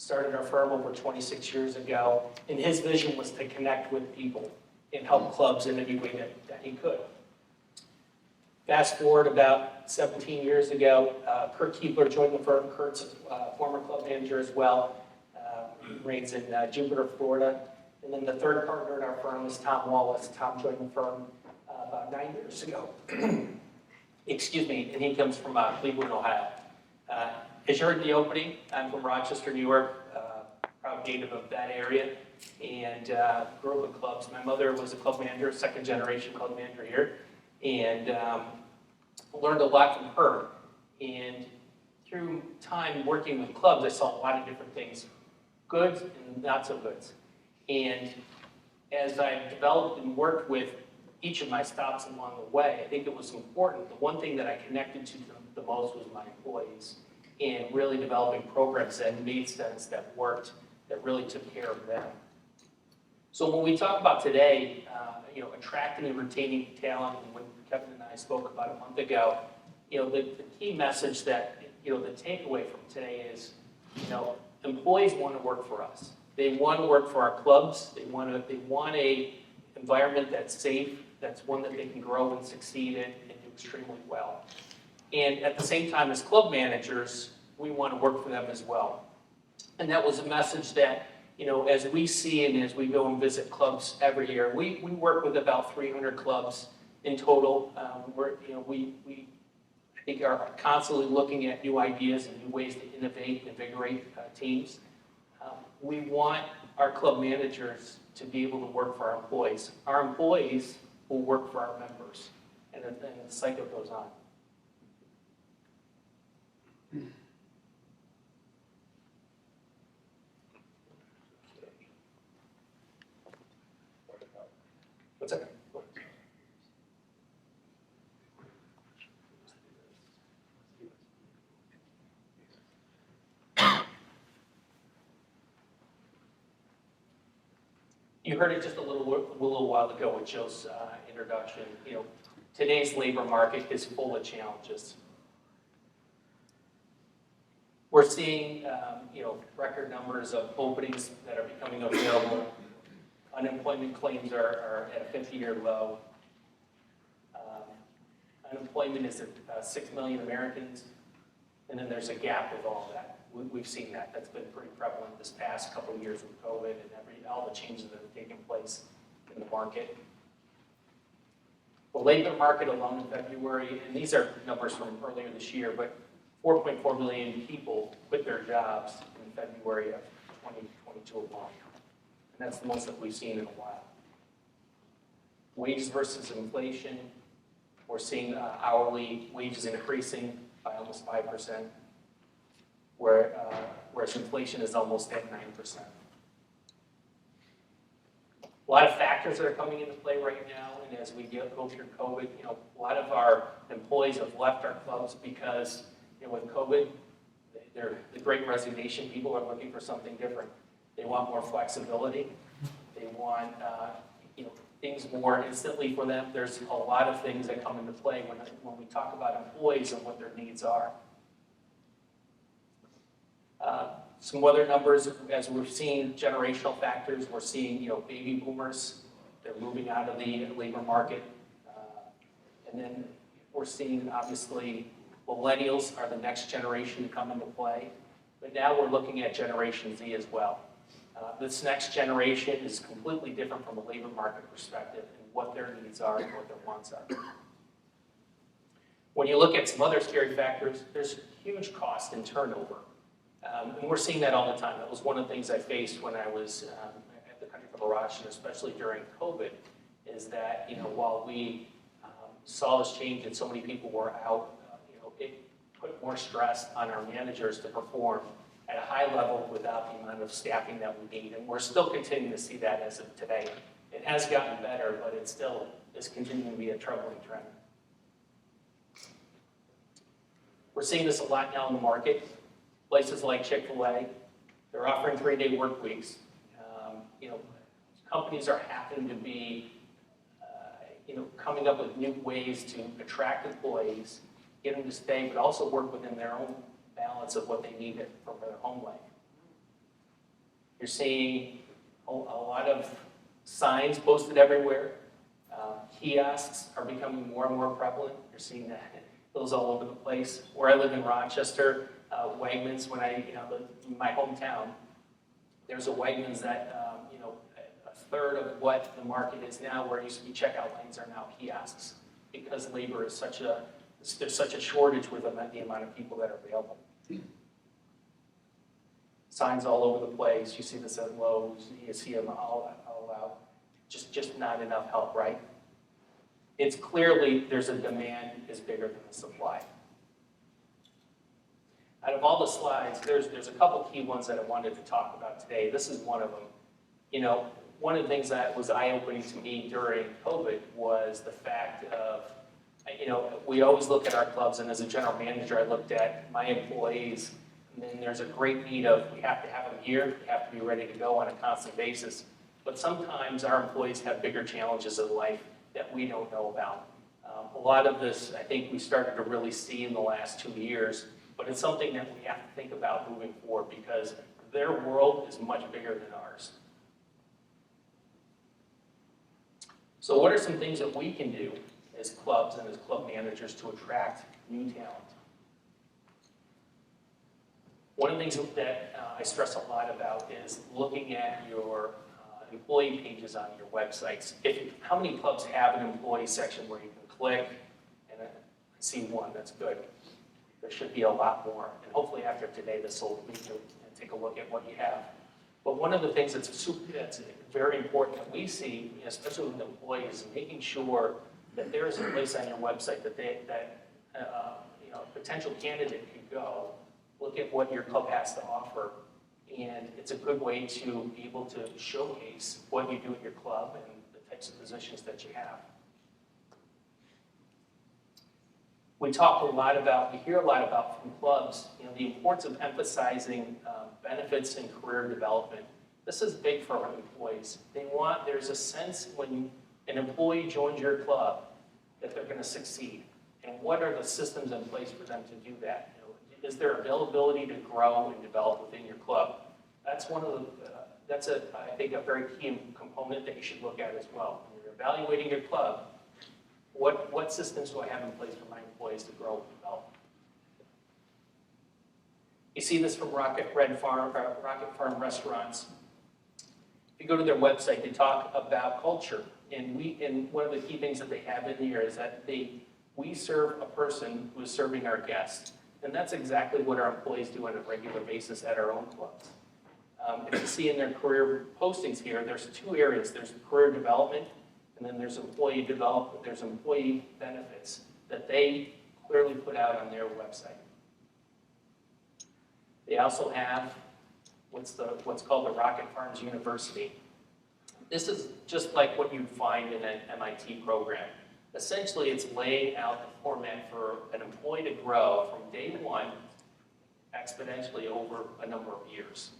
Started our firm over 26 years ago, and his vision was to connect with people and help clubs in any way that he could. Fast forward about 17 years ago, Kurt Kuebler joined the firm. Kurt's a former club manager as well. He reigns in Jupiter, Florida. And then the third partner in our firm is Tom Wallace. Tom joined the firm about 9 years ago. Excuse me, and he comes from Cleveland, Ohio. As you heard in the opening, I'm from Rochester, New York, proud native of that area, and grew up in clubs. My mother was a club manager, second generation club manager here, and learned a lot from her. And through time working with clubs, I saw a lot of different things, goods and not so goods. And as I developed and worked with each of my stops along the way, I think it was important. The one thing that I connected to the most was my employees, and really developing programs that made sense, that worked, that really took care of them. So when we talk about today, attracting and retaining talent, and when Kevin and I spoke about a month ago, the key message that, the takeaway from today is, employees want to work for us. They want to work for our clubs. They want a environment that's safe, that's one that they can grow and succeed in and do extremely well. And at the same time, as club managers, we want to work for them as well. And that was a message that, as we see and as we go and visit clubs every year, we work with about 300 clubs in total. I think are constantly looking at new ideas and new ways to innovate and invigorate teams. We want our club managers to be able to work for our employees. Our employees will work for our members, and the cycle goes on. What's that? You heard it just a little while ago with Joe's introduction. Today's labor market is full of challenges. We're seeing, record numbers of openings that are becoming available. Unemployment claims are at a 50-year low. Unemployment is at 6 million Americans, and then there's a gap with all that. We've seen that. That's been pretty prevalent this past couple of years with COVID and all the changes that have taken place in the market. The labor market alone in February, and these are numbers from earlier this year, but 4.4 million people quit their jobs in February of 2022 alone. And that's the most that we've seen in a while. Wages versus inflation, we're seeing hourly wages increasing by almost 5%, whereas inflation is almost at 9%. A lot of factors that are coming into play right now, and as we go through COVID, a lot of our employees have left our clubs because, with COVID, the great resignation, people are looking for something different. They want more flexibility. They want, things more instantly for them. There's a lot of things that come into play when we talk about employees and what their needs are. Some other numbers, as we're seeing generational factors, we're seeing, baby boomers, they're moving out of the labor market. And then we're seeing, obviously, millennials are the next generation to come into play. But now we're looking at Generation Z as well. This next generation is completely different from a labor market perspective and what their needs are and what their wants are. When you look at some other scary factors, there's huge cost and turnover. And we're seeing that all the time. That was one of the things I faced when I was at the Country Club of Rochester, especially during COVID, is that, while we saw this change and so many people were out, it put more stress on our managers to perform at a high level without the amount of staffing that we need. And we're still continuing to see that as of today. It has gotten better, but it still is continuing to be a troubling trend. We're seeing this a lot now in the market. Places like Chick-fil-A, they're offering 3-day work weeks. Companies are happening to be, coming up with new ways to attract employees, get them to stay, but also work within their own balance of what they need from their home life. You're seeing a lot of signs posted everywhere. Kiosks are becoming more and more prevalent. You're seeing those all over the place. Where I live in Rochester, Wegmans, in my hometown, there's a Wegmans that, a third of what the market is now, where it used to be checkout lanes, are now kiosks, because labor is there's such a shortage with the amount of people that are available. Signs all over the place. You see this at Lowe's, you see them all out. Just not enough help, right? It's clearly there's a demand is bigger than the supply. Out of all the slides, there's a couple key ones that I wanted to talk about today. This is one of them. One of the things that was eye-opening to me during COVID was the fact of, we always look at our clubs, and as a general manager, I looked at my employees, and then there's a great need of, we have to have them here, we have to be ready to go on a constant basis. But sometimes our employees have bigger challenges in life that we don't know about. A lot of this, I think we started to really see in the last 2 years, but it's something that we have to think about moving forward, because their world is much bigger than ours. So what are some things that we can do as clubs and as club managers to attract new talent? One of the things that I stress a lot about is looking at your employee pages on your websites. How many clubs have an employee section where you can click? And I see one, that's good. There should be a lot more. And hopefully after today, we can take a look at what you have. But one of the things that's very important that we see, especially with employees, is making sure that there is a place on your website that a potential candidate can go, look at what your club has to offer, and it's a good way to be able to showcase what you do at your club and the types of positions that you have. We hear a lot about from clubs, the importance of emphasizing benefits and career development. This is big for our employees. There's a sense when an employee joins your club that they're going to succeed. And what are the systems in place for them to do that? Is there availability to grow and develop within your club? That's I think, a very key component that you should look at as well. When you're evaluating your club, what systems do I have in place for my employees to grow and develop? You see this from Rocket Farm restaurants. If you go to their website, they talk about culture. And one of the key things that they have in here is that we serve a person who is serving our guests. And that's exactly what our employees do on a regular basis at our own clubs. If you see in their career postings here, there's 2 areas. There's career development, and then there's employee development. There's employee benefits that they clearly put out on their website. They also have what's called the Rocket Farms University. This is just like what you'd find in an MIT program. Essentially, it's laying out the format for an employee to grow from day one exponentially over a number of years.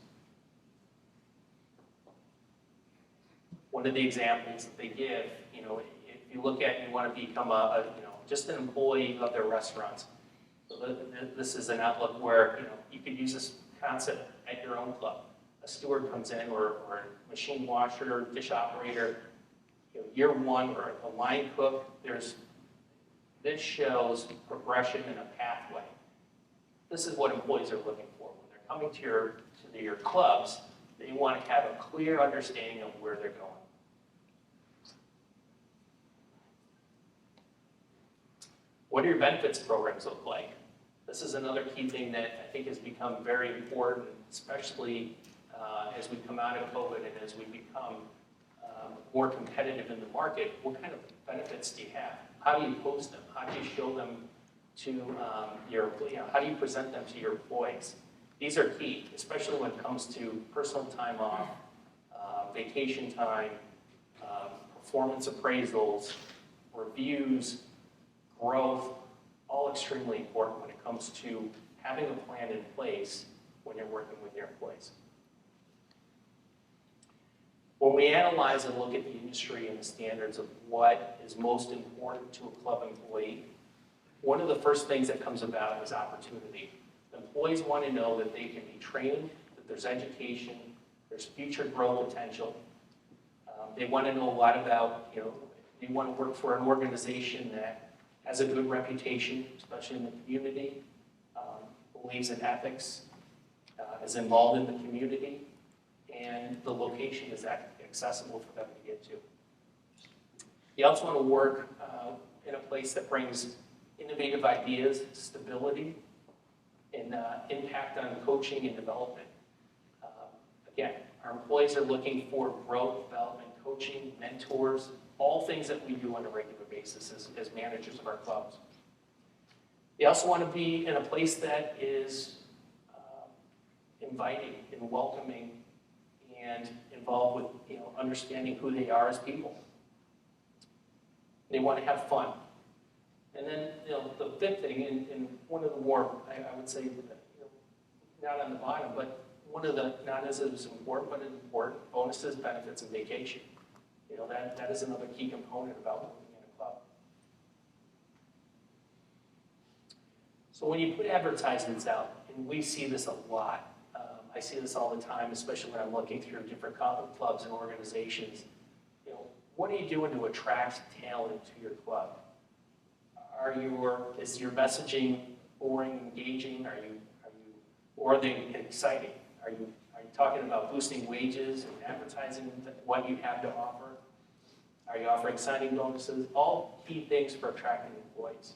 One of the examples that they give, if you look at, you want to become just an employee of their restaurants. So this is an outlook where, you could use this concept at your own club. A steward comes in, or a machine washer, dish operator, year 1, or a line cook. This shows progression and a pathway. This is what employees are looking for. When they're coming to your clubs, they want to have a clear understanding of where they're going. What do your benefits programs look like? This is another key thing that I think has become very important, especially as we come out of COVID and as we become more competitive in the market. What kind of benefits do you have? How do you post them? How do you show them to how do you present them to your employees? These are key, especially when it comes to personal time off, vacation time, performance appraisals, reviews, growth, all extremely important when it comes to having a plan in place when you're working with your employees. When we analyze and look at the industry and the standards of what is most important to a club employee, one of the first things that comes about is opportunity. Employees want to know that they can be trained, that there's education, There's future growth potential. They want to know a lot about, they want to work for an organization that has a good reputation, especially in the community, believes in ethics, is involved in the community, and the location is accessible for them to get to. You also want to work in a place that brings innovative ideas, stability, and impact on coaching and development. Again, our employees are looking for growth, development, coaching, mentors, all things that we do on a regular basis as managers of our clubs. They also want to be in a place that is inviting and welcoming and involved with understanding who they are as people. They want to have fun. And then the fifth thing, and one of the more, I would say, not on the bottom, but one of the not as important, but important, bonuses, benefits, and vacation. That is another key component about working in a club. So when you put advertisements out, and we see this a lot, I see this all the time, especially when I'm looking through different clubs and organizations. What are you doing to attract talent to your club? Is your messaging boring, engaging? Or are they exciting? Are you talking about boosting wages and advertising what you have to offer? Are you offering signing bonuses? All key things for attracting employees.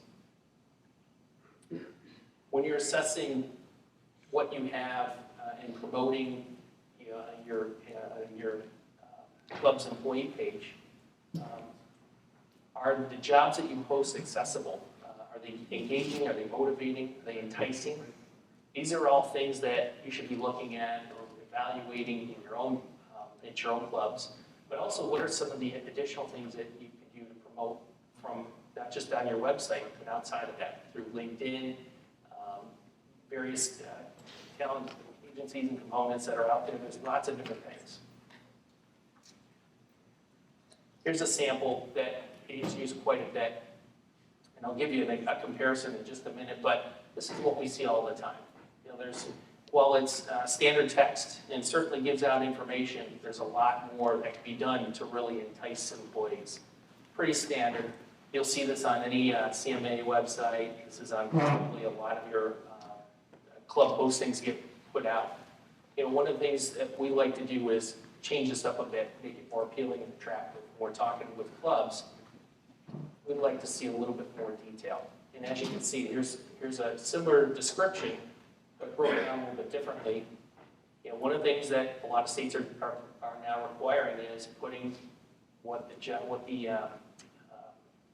When you're assessing what you have and promoting your club's employee page, are the jobs that you post accessible? Are they engaging? Are they motivating? Are they enticing? These are all things that you should be looking at or evaluating in your own clubs. But also, what are some of the additional things that you can do to promote from not just on your website, but outside of that, through LinkedIn, various talent agencies and components that are out there. There's lots of different things. Here's a sample that is used quite a bit, and I'll give you a comparison in just a minute, but this is what we see all the time. While it's standard text and certainly gives out information, there's a lot more that can be done to really entice employees. Pretty standard. You'll see this on any CMA website. This is on probably a lot of your club postings get put out. One of the things that we like to do is change this up a bit, make it more appealing and attractive. When we're talking with clubs, we'd like to see a little bit more detail. And as you can see, here's a similar description, but broken down a little bit differently. One of the things that a lot of states are now requiring is putting what the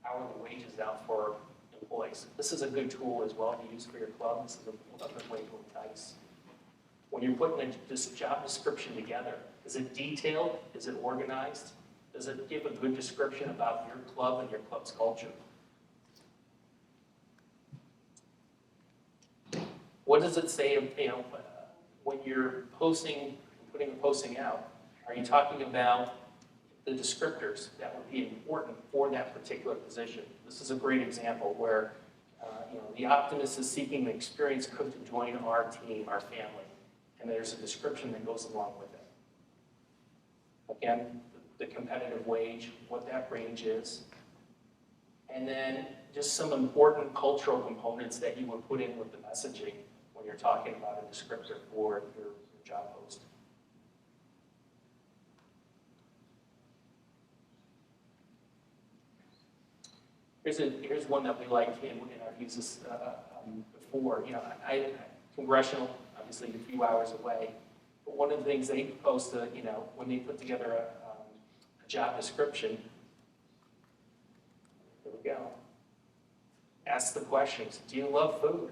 hourly wages out for employees. This is a good tool as well to use for your club. This is a good way to entice. When you're putting this job description together, is it detailed? Is it organized? Does it give a good description about your club and your club's culture? What does it say, when you're posting, putting a posting out? Are you talking about the descriptors that would be important for that particular position? This is a great example where, the optimist is seeking an experienced cook to join our team, our family, and there's a description that goes along with it. Again, the competitive wage, what that range is, and then just some important cultural components that you would put in with the messaging when you're talking about a descriptor for your job post. Here's one that we like, and I've used this before. Congressional, obviously a few hours away, but one of the things they post, when they put together a job description, here we go. Ask the questions. Do you love food?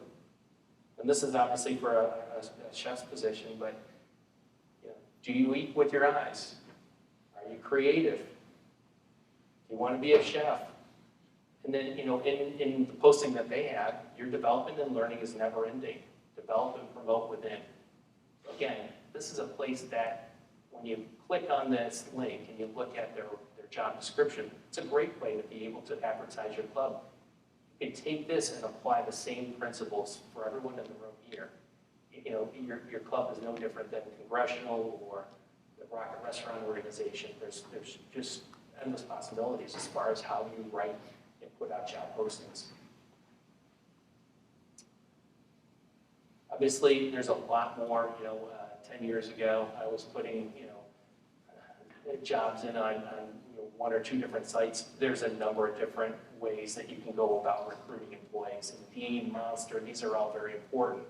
And this is obviously for a chef's position, but do you eat with your eyes? Are you creative? Do you want to be a chef? And then, in the posting that they have, your development and learning is never ending. Develop and promote within. Again, this is a place that when you click on this link and you look at their job description, it's a great way to be able to advertise your club. You can take this and apply the same principles for everyone in the room here. Your club is no different than congressional or Rocket Restaurant Organization. There's just endless possibilities as far as how you write and put out job postings. Obviously, there's a lot more. 10 years ago, I was putting jobs in on one or two different sites. There's a number of different ways that you can go about recruiting employees. Indeed, Monster, these are all very important.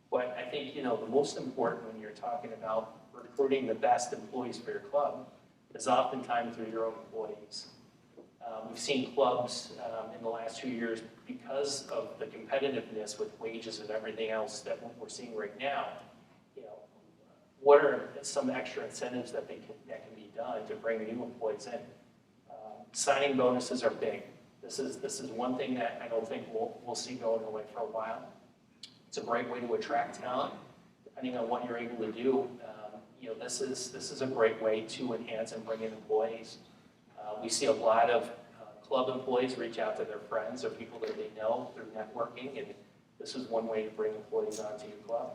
But I think, the most important when you're talking about recruiting the best employees for your club is oftentimes through your own employees. We've seen clubs in the last 2 years, because of the competitiveness with wages and everything else that we're seeing right now, what are some extra incentives that can be done to bring new employees in? Signing bonuses are big. This is one thing that I don't think we'll see going away for a while. It's a great way to attract talent, depending on what you're able to do. This is a great way to enhance and bring in employees. We see a lot of club employees reach out to their friends or people that they know through networking, and this is one way to bring employees onto your club.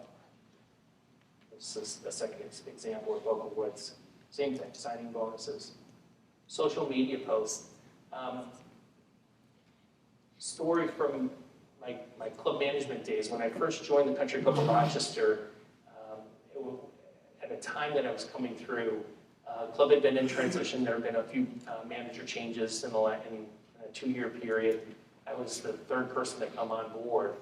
This is a second example of Local Woods. Same thing, signing bonuses. Social media posts. Story from my club management days. When I first joined the Country Club of Rochester, at a time that I was coming through, the club had been in transition. There had been a few manager changes in a 2-year period. I was the third person to come on board.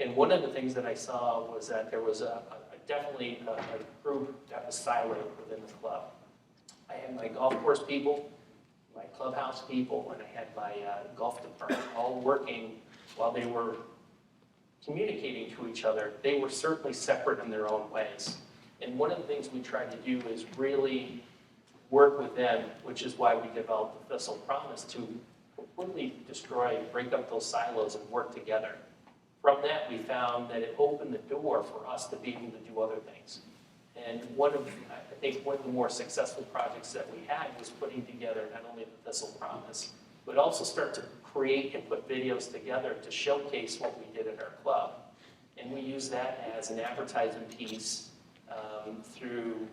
And one of the things that I saw was that there was definitely a group that was siloed within the club. I had my golf course people, my clubhouse people, and I had my golf department all working while they were communicating to each other. They were certainly separate in their own ways. And one of the things we tried to do is really work with them, which is why we developed the Thistle Promise, to completely destroy, break up those silos and work together. From that, we found that it opened the door for us to be able to do other things. And I think one of the more successful projects that we had was putting together not only the Thistle Promise, but also start to create and put videos together to showcase what we did at our club. And we use that as an advertising piece through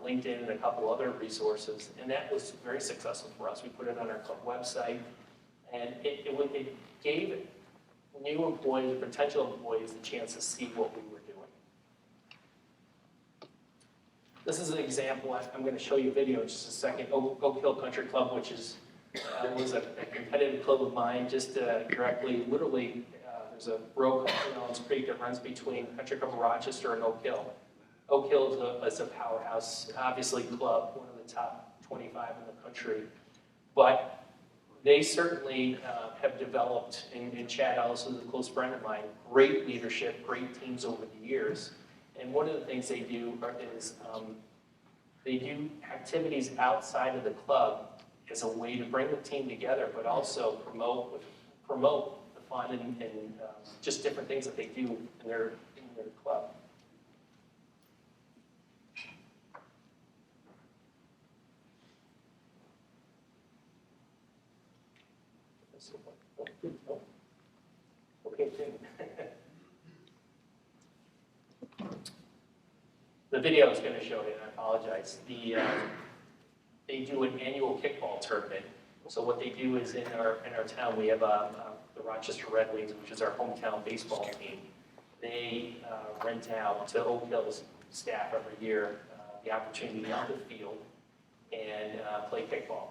LinkedIn and a couple other resources. And that was very successful for us. We put it on our club website, and it gave new employees, potential employees, the chance to see what we were doing. This is an example. I'm going to show you a video in just a second. Oak Hill Country Club, which was a competitive club of mine, just directly, literally, there's a road on Elms Creek that runs between Country Club of Rochester and Oak Hill. Oak Hill is a powerhouse, obviously club, one of the top 25 in the country. But they certainly have developed, and Chad Ellis is a close friend of mine, great leadership, great teams over the years. And one of the things they do is they do activities outside of the club as a way to bring the team together, but also promote the fun and just different things that they do in their club. Okay, the video is going to show you, and I apologize. They do an annual kickball tournament. So what they do is in our town, we have the Rochester Red Wings, which is our hometown baseball team. They rent out to Oak Hill's staff every year the opportunity to be on the field and play kickball.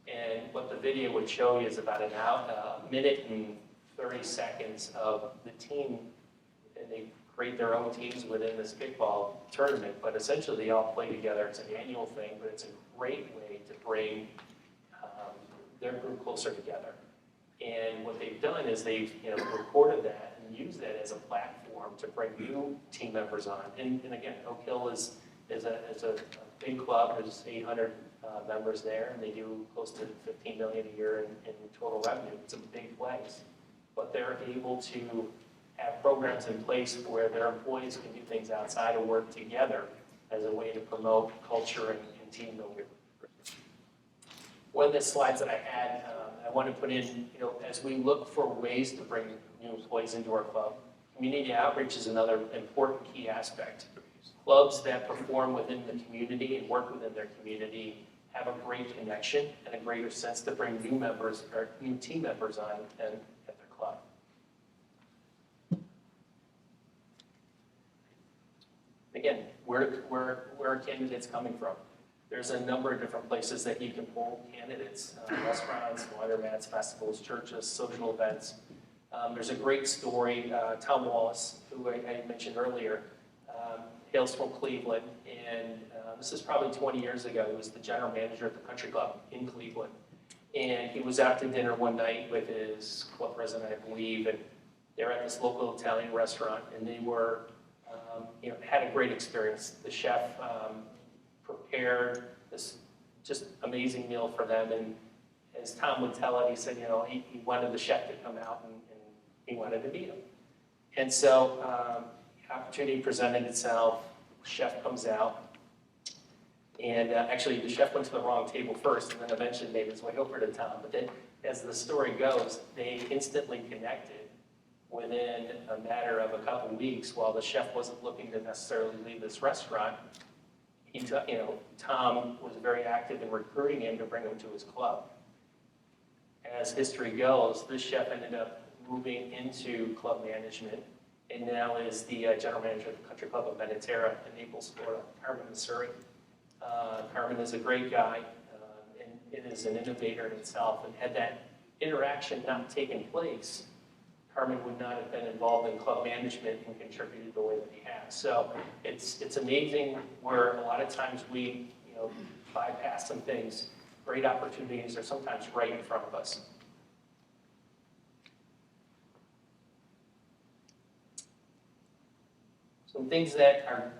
And what the video would show you is about a minute and 30 seconds of the team, and they create their own teams within this kickball tournament, but essentially they all play together. It's an annual thing, but it's a great way to bring their group closer together. And what they've done is they've recorded that and used that as a platform to bring new team members on. And again, Oak Hill is a big club. There's 800 members there, and they do close to $15 million a year in total revenue. It's a big place. But they're able to have programs in place where their employees can do things outside of work together as a way to promote culture and team building. One of the slides that I had, I want to put in, as we look for ways to bring new employees into our club, community outreach is another important key aspect. Clubs that perform within the community and work within their community have a great connection and a greater sense to bring new members or new team members on and at their club. Again, where are candidates coming from? There's a number of different places that you can pull candidates, restaurants, laundromats, festivals, churches, social events. There's a great story, Tom Wallace, who I mentioned earlier, hails from Cleveland, and this is probably 20 years ago. He was the general manager at the country club in Cleveland. And he was out to dinner one night with his club president, I believe, and they were at this local Italian restaurant, and they were, had a great experience. The chef prepared this just amazing meal for them, and as Tom would tell it, he said, he wanted the chef to come out and he wanted to meet him. And so the opportunity presented itself, the chef comes out, and actually the chef went to the wrong table first, and then eventually made his way over to Tom. But then, as the story goes, they instantly connected within a matter of a couple weeks. While the chef wasn't looking to necessarily leave this restaurant, Tom was very active in recruiting him to bring him to his club. As history goes, this chef ended up moving into club management and now is the general manager of the country club of Benetera in Naples, Florida, Carmen, Missouri. Carmen is a great guy and it is an innovator in itself, and had that interaction not taken place, Carmen would not have been involved in club management and contributed the way that he has. So it's amazing where a lot of times we bypass some things. Great opportunities are sometimes right in front of us. Some things that are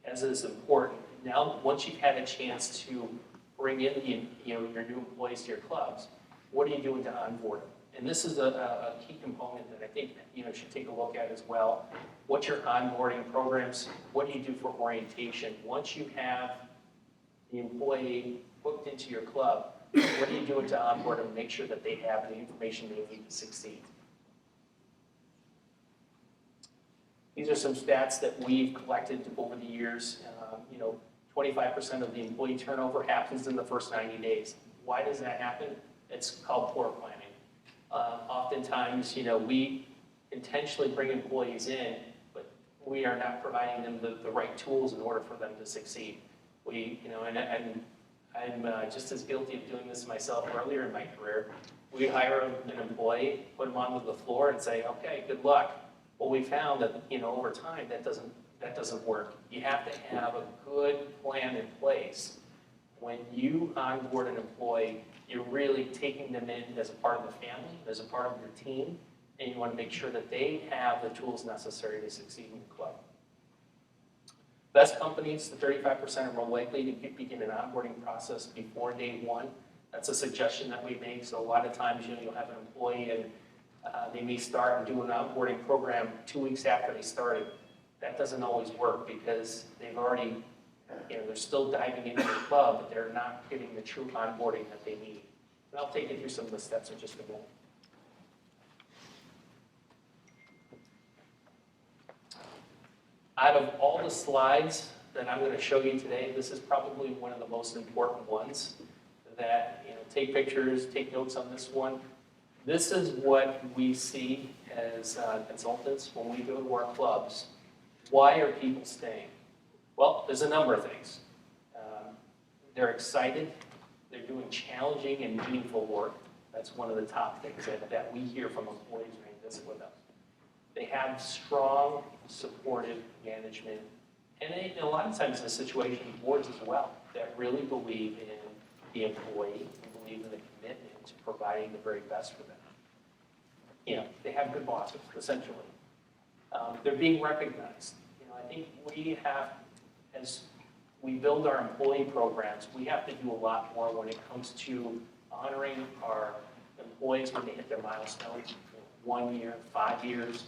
as is important. Now, once you've had a chance to bring in your new employees to your clubs, what are you doing to onboard them? And this is a key component that I think should take a look at as well. What's your onboarding programs? What do you do for orientation? Once you have the employee booked into your club, what are you doing to onboard them and make sure that they have the information they need to succeed? These are some stats that we've collected over the years. 25% of the employee turnover happens in the first 90 days. Why does that happen? It's called poor planning. Oftentimes, we intentionally bring employees in, but we are not providing them the right tools in order for them to succeed. And I'm just as guilty of doing this myself earlier in my career. We hire an employee, put them onto the floor and say, okay, good luck. Well, we found that, over time, that doesn't work. You have to have a good plan in place. When you onboard an employee, you're really taking them in as a part of the family, as a part of your team, and you want to make sure that they have the tools necessary to succeed in the club. Best companies, the 35% are more likely to begin an onboarding process before day one. That's a suggestion that we make. So a lot of times, you'll have an employee and they may start and do an onboarding program 2 weeks after they started. That doesn't always work because they've already, they're still diving into the club, but they're not getting the true onboarding that they need. And I'll take you through some of the steps in just a minute. Out of all the slides that I'm going to show you today, this is probably one of the most important ones that, take pictures, take notes on this one. This is what we see as consultants when we go to our clubs. Why are people staying? Well, there's a number of things. They're excited. They're doing challenging and meaningful work. That's one of the top things that we hear from employees when they visit with us. They have strong, supportive management. And a lot of times in a situation, boards as well, that really believe in the employee and believe in the commitment to providing the very best for them. They have good bosses, essentially. They're being recognized. I think we have, as we build our employee programs, we have to do a lot more when it comes to honoring our employees when they hit their milestones. 1 year, 5 years,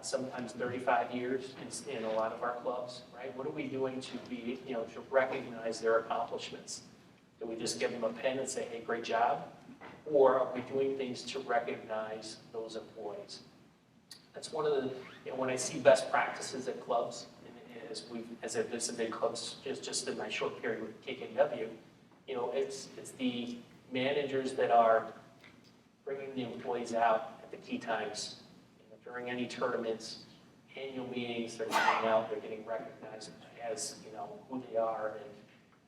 sometimes 35 years in a lot of our clubs, right? What are we doing to recognize their accomplishments? Do we just give them a pen and say, hey, great job? Or are we doing things to recognize those employees? That's one of the, when I see best practices at clubs as I've visited clubs just in my short period with KKW, it's the managers that are bringing the employees out at the key times, during any tournaments, annual meetings, they're coming out, they're getting recognized as, who they are. And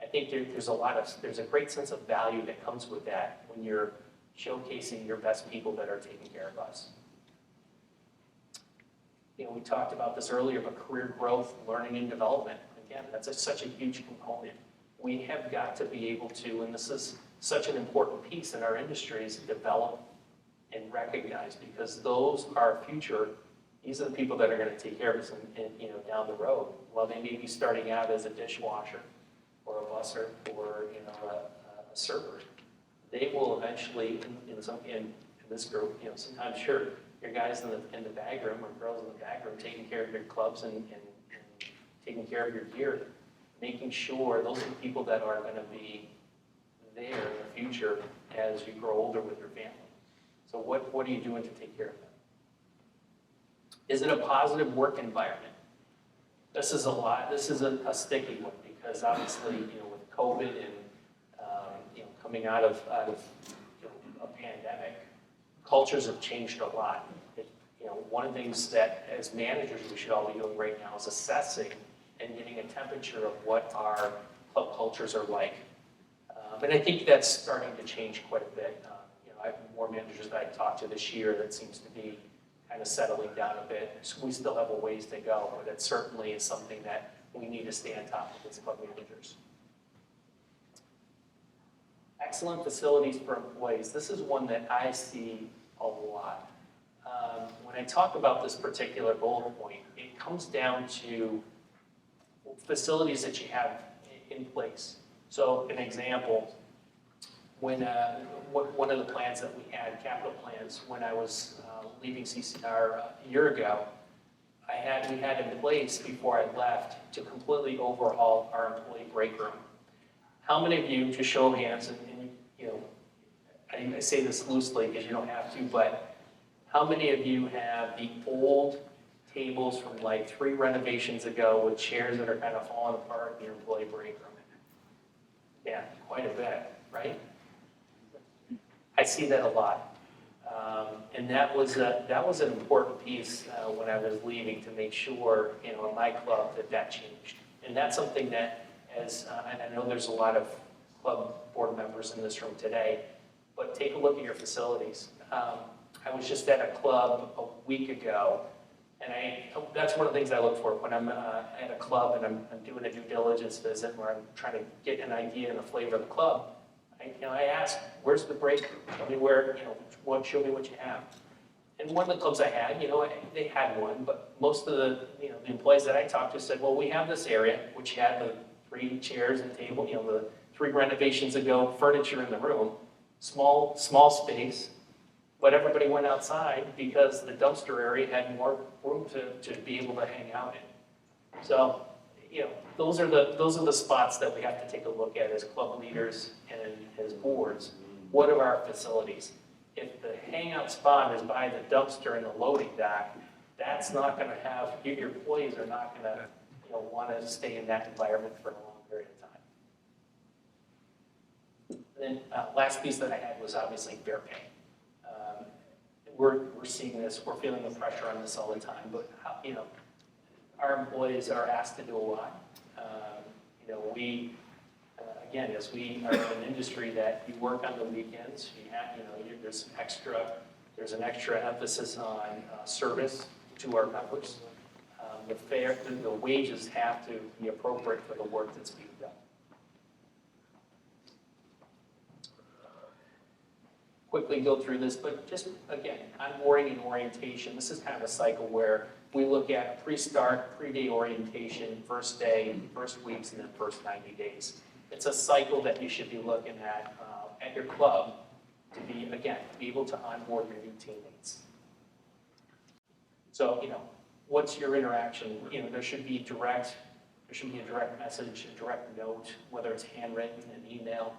I think there's a great sense of value that comes with that when you're showcasing your best people that are taking care of us. We talked about this earlier, but career growth, learning and development, again, that's such a huge component. We have got to be able to, and this is such an important piece in our industries, develop and recognize, because those are our future. These are the people that are going to take care of us down the road. While they may be starting out as a dishwasher or a busser or a server, they will eventually, in this group, sometimes your guys in the bag room or girls in the bag room taking care of your clubs and taking care of your gear, making sure those are the people that are going to be there in the future as you grow older with your family. So what are you doing to take care of them? Is it a positive work environment? This is a sticky one, because obviously, with COVID and, coming out of a pandemic, cultures have changed a lot. One of the things that as managers we should all be doing right now is assessing and getting a temperature of what our club cultures are like. And I think that's starting to change quite a bit. I have more managers that I talked to this year that seems to be kind of settling down a bit. So we still have a ways to go, but it certainly is something that we need to stay on top of as club managers. Excellent facilities for employees. This is one that I see a lot. When I talk about this particular bullet point, it comes down to facilities that you have in place. So an example, when one of the plans that we had, capital plans, when I was leaving CCR a year ago, we had in place before I left to completely overhaul our employee break room. How many of you, just show of hands, and I say this loosely because you don't have to, but how many of you have the old tables from like 3 renovations ago with chairs that are kind of falling apart in your employee break room? Yeah, quite a bit, right? I see that a lot. And that was an important piece when I was leaving, to make sure, in my club that changed. And that's something that, and I know there's a lot of club board members in this room today, but take a look at your facilities. I was just at a club a week ago, and that's one of the things I look for when I'm at a club and I'm doing a due diligence visit where I'm trying to get an idea and a flavor of the club. I ask, where's the break room? Show me show me what you have. And one of the clubs I had, they had one, but most of the employees that I talked to said, well, we have this area, which had the 3 chairs and table, the 3 renovations ago, furniture in the room, small space, but everybody went outside because the dumpster area had more room to be able to hang out in. So, those are the spots that we have to take a look at as club leaders and as boards. What are our facilities? If the hangout spot is by the dumpster in the loading dock, that's not going to have, your employees are not going to want to stay in that environment for a long period of time. And then last piece that I had was obviously fair pay. We're seeing this, we're feeling the pressure on this all the time, but our employees are asked to do a lot. We, again, as we are in an industry that you work on the weekends, there's an extra emphasis on service to our members. The wages have to be appropriate for the work that's being done. Quickly go through this, but just again, onboarding and orientation. This is kind of a cycle where we look at pre-start, pre-day orientation, first day, first weeks, and then first 90 days. It's a cycle that you should be looking at your club to be able to onboard your new teammates. So, what's your interaction? There should be a direct message, a direct note, whether it's handwritten, an email.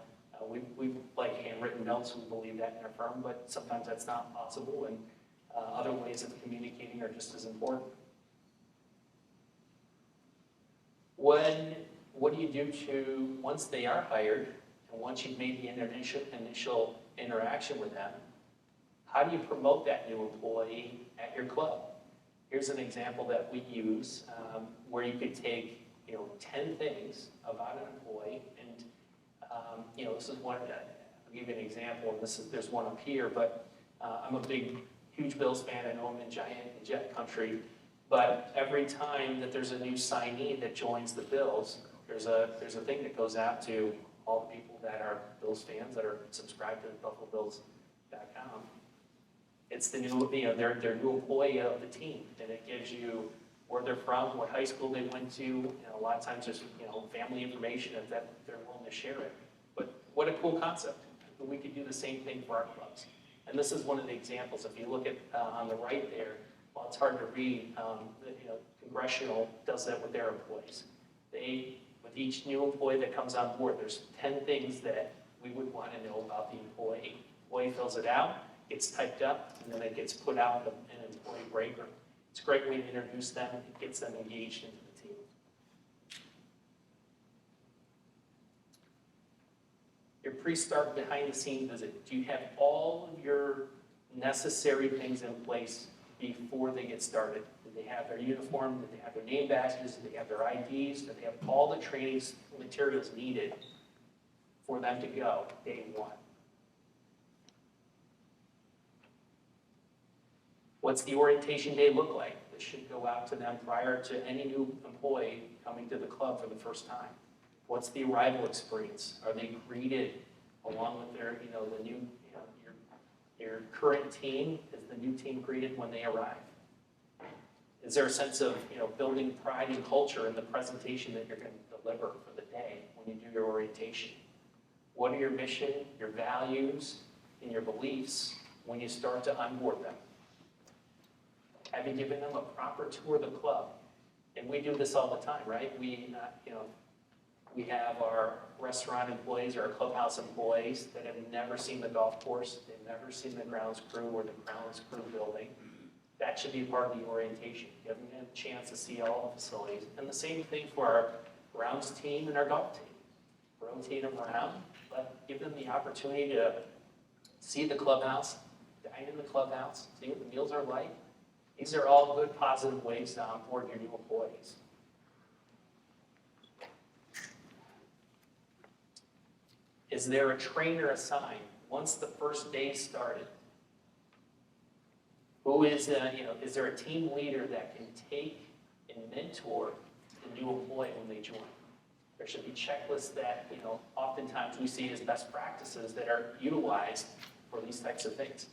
We like handwritten notes, we believe that in our firm, but sometimes that's not possible, and other ways of communicating are just as important. what do you do to, once they are hired, and once you've made the initial interaction with them, how do you promote that new employee at your club? Here's an example that we use where you could take, 10 things about an employee, and this is one. I'll give you an example, and there's one up here. But I'm a huge Bills fan. I know I'm in Jet country. But every time that there's a new signee that joins the Bills, there's a thing that goes out to all the people that are Bills fans that are subscribed to BuffaloBills.com. It's the new, their new employee of the team, and it gives you where they're from, what high school they went to. A lot of times there's family information if they're willing to share it. But what a cool concept! We could do the same thing for our clubs. And this is one of the examples. If you look at on the right there, while it's hard to read, Congressional does that with their employees. With each new employee that comes on board, there's 10 things that we would want to know about the employee. Employee fills it out, gets typed up, and then it gets put out in an employee break room. It's a great way to introduce them. It gets them engaged into the team. Your pre-start behind-the-scenes visit. Do you have all of your necessary things in place before they get started? Do they have their uniform? Do they have their name badges? Do they have their IDs? Do they have all the training materials needed for them to go day one? What's the orientation day look like? This should go out to them prior to any new employee coming to the club for the first time. What's the arrival experience? Are they greeted along with their, the new, your current team? Is the new team greeted when they arrive? Is there a sense of, building pride and culture in the presentation that you're going to deliver for the day when you do your orientation? What are your mission, your values, and your beliefs when you start to onboard them? Have you given them a proper tour of the club? And we do this all the time, right? We have our restaurant employees or our clubhouse employees that have never seen the golf course, they've never seen the grounds crew or the grounds crew building. That should be part of the orientation. Give them a chance to see all the facilities. And the same thing for our grounds team and our golf team. Rotate them around, but give them the opportunity to see the clubhouse, dine in the clubhouse, see what the meals are like. These are all good, positive ways to onboard your new employees. Is there a trainer assigned once the first day started? Who is there a team leader that can take and mentor the new employee when they join? There should be checklists that, oftentimes we see as best practices that are utilized for these types of things.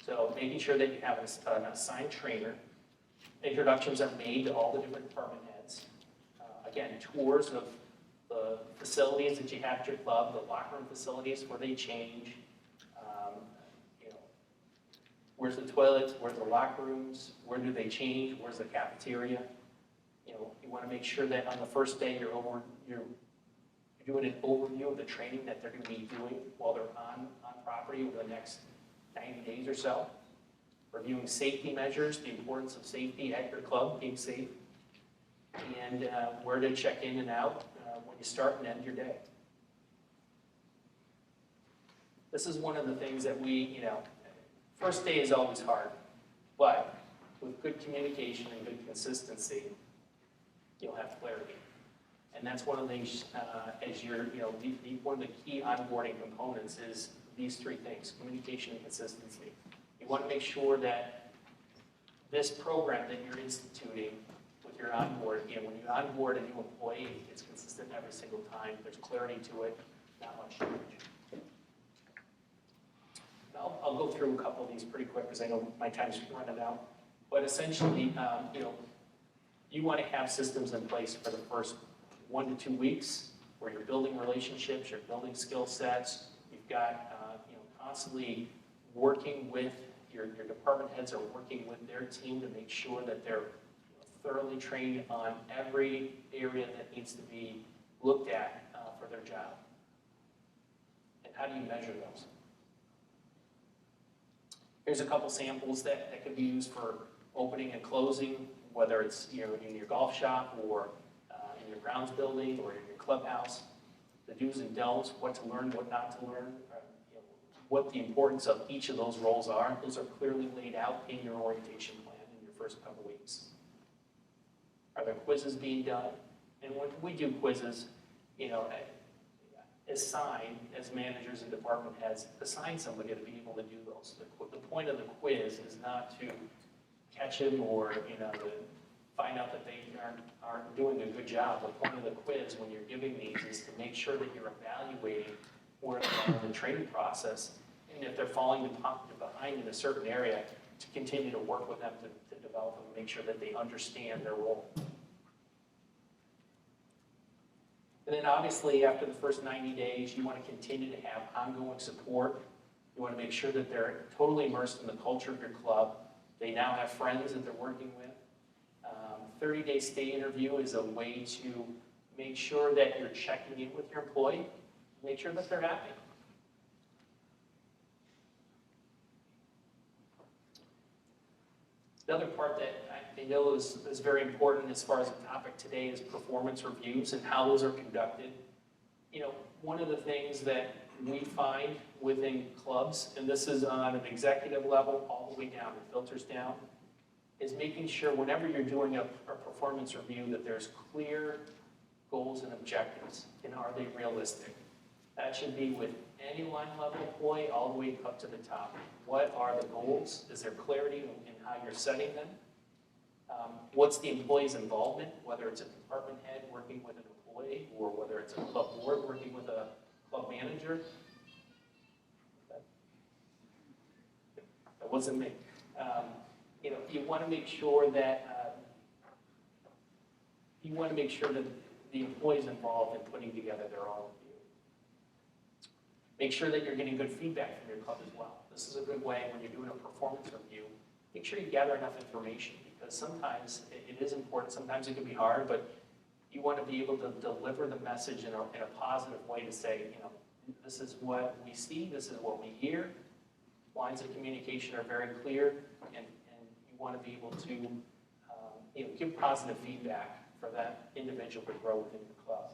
So making sure that you have an assigned trainer. Introductions are made to all the different department heads. Again, tours of the facilities that you have at your club, the locker room facilities where they change. Where's the toilets? Where's the locker rooms? Where do they change? Where's the cafeteria? You want to make sure that on the first day you're doing an overview of the training that they're going to be doing while they're on property over the next 90 days or so. Reviewing safety measures, the importance of safety at your club, being safe, and where to check in and out when you start and end your day. This is one of the things that we, first day is always hard, but with good communication and good consistency, you'll have clarity. And that's one of the things, one of the key onboarding components is these three things: communication and consistency. You want to make sure that this program that you're instituting with your onboard, when you onboard a new employee, it's consistent every single time. There's clarity to it, not much change. I'll go through a couple of these pretty quick because I know my time's running out. But essentially, you want to have systems in place for the first 1 to 2 weeks where you're building relationships, you're building skill sets. You've got, constantly working with your department heads are working with their team to make sure that they're thoroughly trained on every area that needs to be looked at for their job. And how do you measure those? Here's a couple samples that could be used for opening and closing, whether it's in your golf shop or in your grounds building or in your clubhouse, the do's and don'ts, what to learn, what not to learn, you know, what the importance of each of those roles are. Those are clearly laid out in your orientation plan in your first couple weeks. Are there quizzes being done? And when we do quizzes, you know, assign, as managers and department heads, assign somebody to be able to do those. The point of the quiz is not to catch them or, you know, to find out that they aren't doing a good job. The point of the quiz when you're giving these is to make sure that you're evaluating where they are in the training process, and if they're falling behind in a certain area, to continue to work with them to develop them, make sure that they understand their role. And then obviously, after the first 90 days, you want to continue to have ongoing support. You want to make sure that they're totally immersed in the culture of your club. They now have friends that they're working with. 30-day stay interview is a way to make sure that you're checking in with your employee, make sure that they're happy. Another part that I know is very important as far as the topic today is performance reviews and how those are conducted. You know, one of the things that we find within clubs, and this is on an executive level all the way down, it filters down, is making sure whenever you're doing a performance review that there's clear goals and objectives, and are they realistic? That should be with any line level employee all the way up to the top. What are the goals? Is there clarity in how you're setting them? What's the employee's involvement, whether it's a department head working with an employee or whether it's a club board working with a club manager? That wasn't me. You know, you want to make sure that the employee's involved in putting together their own review. Make sure that you're getting good feedback from your club as well. This is a good way when you're doing a performance review. Make sure you gather enough information because sometimes it is important. Sometimes it can be hard, but you want to be able to deliver the message in a positive way to say, you know, this is what we see, this is what we hear. Lines of communication are very clear, and you want to be able to you know, give positive feedback for that individual to grow within your club.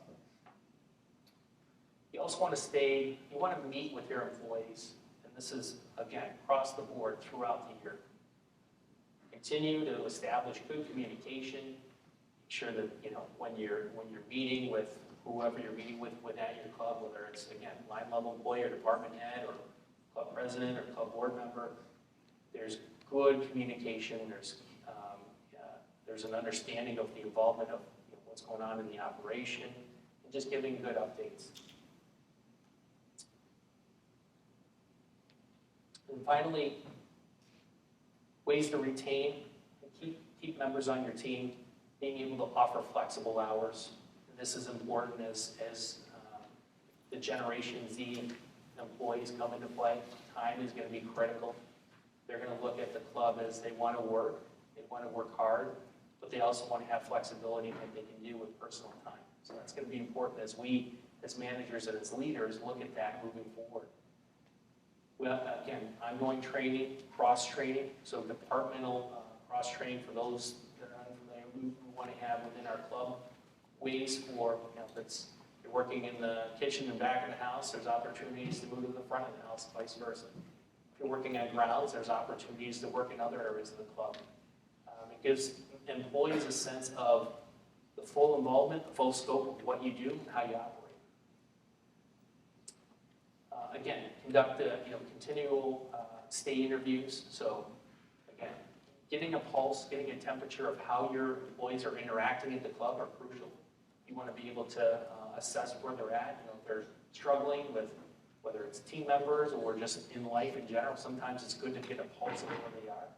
You also want to meet with your employees, and this is, again, across the board throughout the year. Continue to establish good communication. Make sure that, you know, when you're meeting with whoever you're meeting with at your club, whether it's, again, line level employee or department head or club president or club board member, there's good communication. There's an understanding of the involvement of, you know, what's going on in the operation, and just giving good updates. And finally, ways to retain and keep members on your team, being able to offer flexible hours. And this is important as the Generation Z employees come into play. Time is going to be critical. They're going to look at the club as they want to work hard, but they also want to have flexibility in what they can do with personal time. So that's going to be important as we, as managers and as leaders, look at that moving forward. Well, again, ongoing training, cross-training, so departmental cross-training for those that are unfamiliar, we want to have within our club ways for, you know, if it's, you're working in the kitchen and back of the house, there's opportunities to move to the front of the house, vice versa. If you're working on grounds, there's opportunities to work in other areas of the club. It gives employees a sense of the full involvement, the full scope of what you do and how you operate. Again, conduct continual stay interviews. So again, getting a pulse, getting a temperature of how your employees are interacting at the club are crucial. You want to be able to assess where they're at. You know, if they're struggling with whether it's team members or just in life in general, sometimes it's good to get a pulse of where they are.